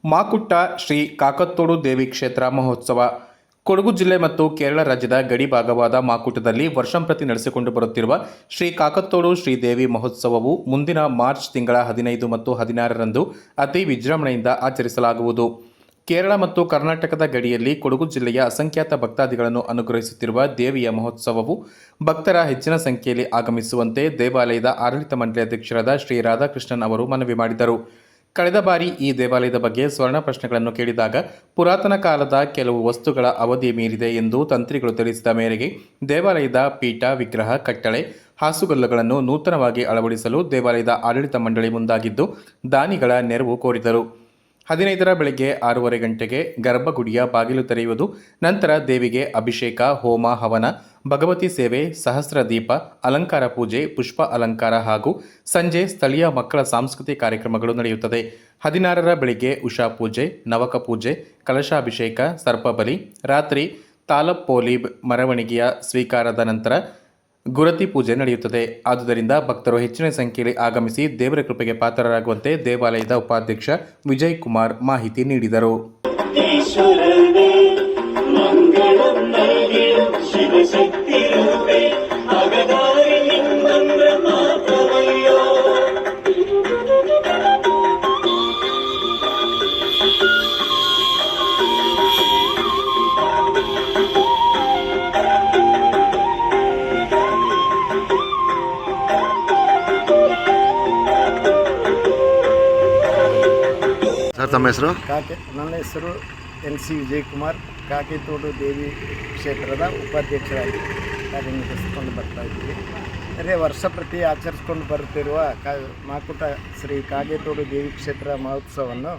ಮಾಕುಟ್ಟ ಶ್ರೀ ಕಾಕತ್ತೋಡು ದೇವಿ ಕ್ಷೇತ್ರ ಮಹೋತ್ಸವ ಕೊಡಗು ಜಿಲ್ಲೆ ಮತ್ತು ಕೇರಳ ರಾಜ್ಯದ ಗಡಿ ಭಾಗವಾದ ಮಾಕುಟ್ಟದಲ್ಲಿ ವರ್ಷಂಪ್ರತಿ ನಡೆಸಿಕೊಂಡು ಬರುತ್ತಿರುವ ಶ್ರೀ ಕಾಕತ್ತೋಡು ಶ್ರೀದೇವಿ ಮಹೋತ್ಸವವು ಮುಂದಿನ ಮಾರ್ಚ್ ತಿಂಗಳ 15 ಮತ್ತು 16ರಂದು ಅತಿ ವಿಜೃಂಭಣೆಯಿಂದ ಆಚರಿಸಲಾಗುವುದು. ಕೇರಳ ಮತ್ತು ಕರ್ನಾಟಕದ ಗಡಿಯಲ್ಲಿ ಕೊಡಗು ಜಿಲ್ಲೆಯ ಅಸಂಖ್ಯಾತ ಭಕ್ತಾದಿಗಳನ್ನು ಅನುಗ್ರಹಿಸುತ್ತಿರುವ ದೇವಿಯ ಮಹೋತ್ಸವವು ಭಕ್ತರ ಹೆಚ್ಚಿನ ಸಂಖ್ಯೆಯಲ್ಲಿ ಆಗಮಿಸುವಂತೆ ದೇವಾಲಯದ ಆಡಳಿತ ಮಂಡಳಿ ಅಧ್ಯಕ್ಷರಾದ ಶ್ರೀ ರಾಧಾಕೃಷ್ಣನ್ ಅವರು ಮನವಿ ಮಾಡಿದರು. ಕಳೆದ ಬಾರಿ ಈ ದೇವಾಲಯದ ಬಗ್ಗೆ ಸ್ವರ್ಣ ಪ್ರಶ್ನೆಗಳನ್ನು ಕೇಳಿದಾಗ ಪುರಾತನ ಕಾಲದ ಕೆಲವು ವಸ್ತುಗಳ ಅವಧಿ ಮೀರಿದೆ ಎಂದು ತಂತ್ರಿಗಳು ತಿಳಿಸಿದ ಮೇರೆಗೆ ದೇವಾಲಯದ ಪೀಠ, ವಿಗ್ರಹ, ಕಟ್ಟಳೆ, ಹಾಸುಗಲ್ಲುಗಳನ್ನು ನೂತನವಾಗಿ ಅಳವಡಿಸಲು ದೇವಾಲಯದ ಆಡಳಿತ ಮಂಡಳಿ ಮುಂದಾಗಿದ್ದು ದಾನಿಗಳ ನೆರವು ಕೋರಿದರು. 15ರ ಬೆಳಗ್ಗೆ 6:30 ಗಂಟೆಗೆ ಗರ್ಭಗುಡಿಯ ಬಾಗಿಲು ತೆರೆಯುವುದು. ನಂತರ ದೇವಿಗೆ ಅಭಿಷೇಕ, ಹೋಮ, ಹವನ, ಭಗವತಿ ಸೇವೆ, ಸಹಸ್ರ ದೀಪ, ಅಲಂಕಾರ ಪೂಜೆ, ಪುಷ್ಪ ಅಲಂಕಾರ ಹಾಗೂ ಸಂಜೆ ಸ್ಥಳೀಯ ಮಕ್ಕಳ ಸಾಂಸ್ಕೃತಿಕ ಕಾರ್ಯಕ್ರಮಗಳು ನಡೆಯುತ್ತದೆ. 16ರ ಬೆಳಗ್ಗೆ ಉಷಾ ಪೂಜೆ, ನವಕ ಪೂಜೆ, ಕಲಶಾಭಿಷೇಕ, ಸರ್ಪಬಲಿ, ರಾತ್ರಿ ತಾಲಪೋಲಿ ಮೆರವಣಿಗೆಯ ಸ್ವೀಕಾರದ ನಂತರ ಗುರತಿ ಪೂಜೆ ನಡೆಯುತ್ತದೆ. ಆದುದರಿಂದ ಭಕ್ತರು ಹೆಚ್ಚಿನ ಸಂಖ್ಯೆಯಲ್ಲಿ ಆಗಮಿಸಿ ದೇವರ ಕೃಪೆಗೆ ಪಾತ್ರರಾಗುವಂತೆ ದೇವಾಲಯದ ಉಪಾಧ್ಯಕ್ಷ ವಿಜಯ್ ಕುಮಾರ್ ಮಾಹಿತಿ ನೀಡಿದರು. ಸರ್, ತಮ್ಮ ಹೆಸರು? ನನ್ನ ಹೆಸರು NC ವಿಜಯ್ ಕುಮಾರ್. ಕಾಕೇತೋಡು ದೇವಿ ಕ್ಷೇತ್ರದ ಉಪಾಧ್ಯಕ್ಷರಾಗಿ ಕಾರ್ಯನಿರ್ವಹಿಸಿಕೊಂಡು ಬರ್ತಾ ಇದ್ದೀವಿ. ಅದೇ ವರ್ಷ ಪ್ರತಿ ಆಚರಿಸ್ಕೊಂಡು ಬರುತ್ತಿರುವ ಮಾಕುಟ್ಟ ಶ್ರೀ ಕಾಕೇತೋಡು ದೇವಿ ಕ್ಷೇತ್ರ ಮಹೋತ್ಸವವನ್ನು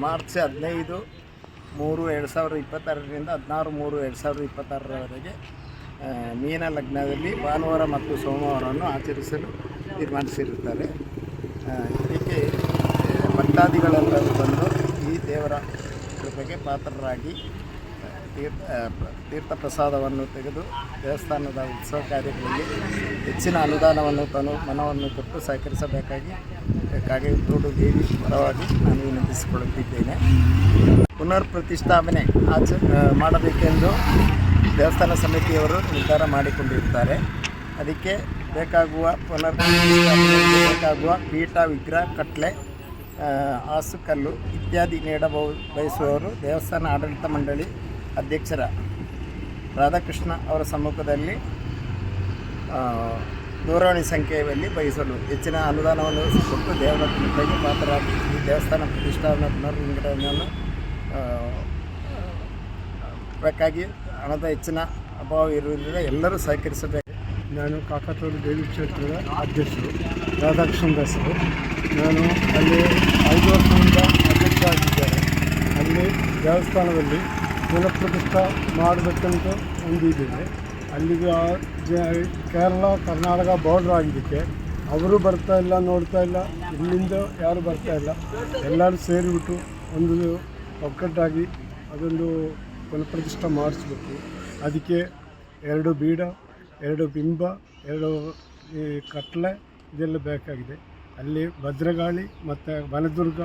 ಮಾರ್ಚ್ 15/3/2026ರಿಂದ 16/3/2026ರವರೆಗೆ ಮೀನ ಲಗ್ನದಲ್ಲಿ ಭಾನುವಾರ ಮತ್ತು ಸೋಮವಾರವನ್ನು ಆಚರಿಸಲು ತೀರ್ಮಾನಿಸಿರುತ್ತಾರೆ. ಇದಕ್ಕೆ ಭಕ್ತಾದಿಗಳೆಲ್ಲರೂ ಬಂದು ಈ ದೇವರ ಕೃಪೆಗೆ ಪಾತ್ರರಾಗಿ ತೀರ್ಥ ಪ್ರಸಾದವನ್ನು ತೆಗೆದು ದೇವಸ್ಥಾನದ ಉತ್ಸವ ಕಾರ್ಯಗಳಲ್ಲಿ ಹೆಚ್ಚಿನ ಅನುದಾನವನ್ನು ಮನವನ್ನು ಕೊಟ್ಟು ಸಹಕರಿಸಬೇಕಾಗಿ ಕಾಕೇತೋಡು ದೇವಿ ಪರವಾಗಿ ನಾನು ವಿನಂತಿಸಿಕೊಳ್ಳುತ್ತಿದ್ದೇನೆ. ಪುನರ್ ಪ್ರತಿಷ್ಠಾಪನೆ ಮಾಡಬೇಕೆಂದು ದೇವಸ್ಥಾನ ಸಮಿತಿಯವರು ನಿರ್ಧಾರ ಮಾಡಿಕೊಂಡಿರ್ತಾರೆ. ಅದಕ್ಕೆ ಬೇಕಾಗುವ ಬೇಕಾಗುವ ಪೀಠ, ವಿಗ್ರಹ, ಕಟ್ಲೆ, ಹಾಸುಕಲ್ಲು ಇತ್ಯಾದಿ ಬಯಸುವವರು ದೇವಸ್ಥಾನ ಆಡಳಿತ ಮಂಡಳಿ ಅಧ್ಯಕ್ಷರ ರಾಧಾಕೃಷ್ಣ ಅವರ ಸಮ್ಮುಖದಲ್ಲಿ ದೂರವಾಣಿ ಸಂಖ್ಯೆಯಲ್ಲಿ ಬಯಸಲು ಹೆಚ್ಚಿನ ಅನುದಾನವನ್ನು ಕೊಟ್ಟು ದೇವರ ಕೃಪೆಗೆ ಪಾತ್ರರಾಗಿ ಈ ದೇವಸ್ಥಾನ ಪ್ರತಿಷ್ಠಾಪನೆ ಪುನರ್ವಿಂಗಡಣೆಯನ್ನು ಬೇಕಾಗಿ ಹಣದ ಹೆಚ್ಚಿನ ಅಭಾವ ಇರುವುದರಿಂದ ಎಲ್ಲರೂ ಸಹಕರಿಸಬೇಕು. ನಾನು ಕಾಕತ್ತೋಡು ದೇವಿ ಕ್ಷೇತ್ರದ ಅಧ್ಯಕ್ಷರು, ರಾಧಾಕೃಷ್ಣ ದಾಸರು. ನಾನು ಅಲ್ಲಿ 5 ವರ್ಷದಿಂದ ಅಧ್ಯಕ್ಷ ಆಗಿದ್ದೇನೆ. ಅಲ್ಲಿ ದೇವಸ್ಥಾನದಲ್ಲಿ ಪುನಃಪ್ರತಿಷ್ಠೆ ಮಾಡಬೇಕಂತ ಹೊಂದಿದ್ದೇವೆ. ಅಲ್ಲಿಗೆ ಕೇರಳ ಕರ್ನಾಟಕ ಬಾರ್ಡ್ರ್ ಆಗಿದ್ದಕ್ಕೆ ಅವರು ಬರ್ತಾ ಇಲ್ಲ, ನೋಡ್ತಾ ಇಲ್ಲ, ಇಲ್ಲಿಂದ ಯಾರು ಬರ್ತಾ ಇಲ್ಲ. ಎಲ್ಲರೂ ಸೇರಿಬಿಟ್ಟು ಒಂದು ಒಕ್ಕಟ್ಟಾಗಿ ಅದೊಂದು ಪುನಃಪ್ರತಿಷ್ಠೆ ಮಾಡಿಸ್ಬೇಕು. ಅದಕ್ಕೆ 2 ಬೀಡ, 2 ಬಿಂಬ, 2 ಈ ಕಟ್ಲೆ ಇದೆಲ್ಲ ಬೇಕಾಗಿದೆ. ಅಲ್ಲಿ ಭದ್ರಗಾಳಿ ಮತ್ತು ವನದುರ್ಗ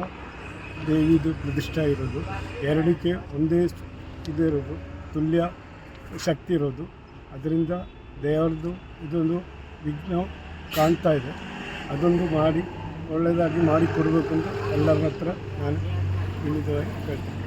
ದೇವಿದು ಪ್ರತಿಷ್ಠೆ ಇರೋದು, ಎರಡಕ್ಕೆ ಒಂದೇ ಇದು ಇರೋದು, ತುಲ್ಯ ಶಕ್ತಿ ಇರೋದು. ಅದರಿಂದ ದೇವರದ್ದು ಇದೊಂದು ವಿಘ್ನ ಕಾಣ್ತಾ ಇದೆ. ಅದೊಂದು ಮಾಡಿ ಒಳ್ಳೆಯದಾಗಿ ಮಾಡಿ ಕೊಡಬೇಕಂತ ಎಲ್ಲರ ಹತ್ರ ನಾನು ವಿನೀತವಾಗಿ ಹೇಳ್ತೀನಿ.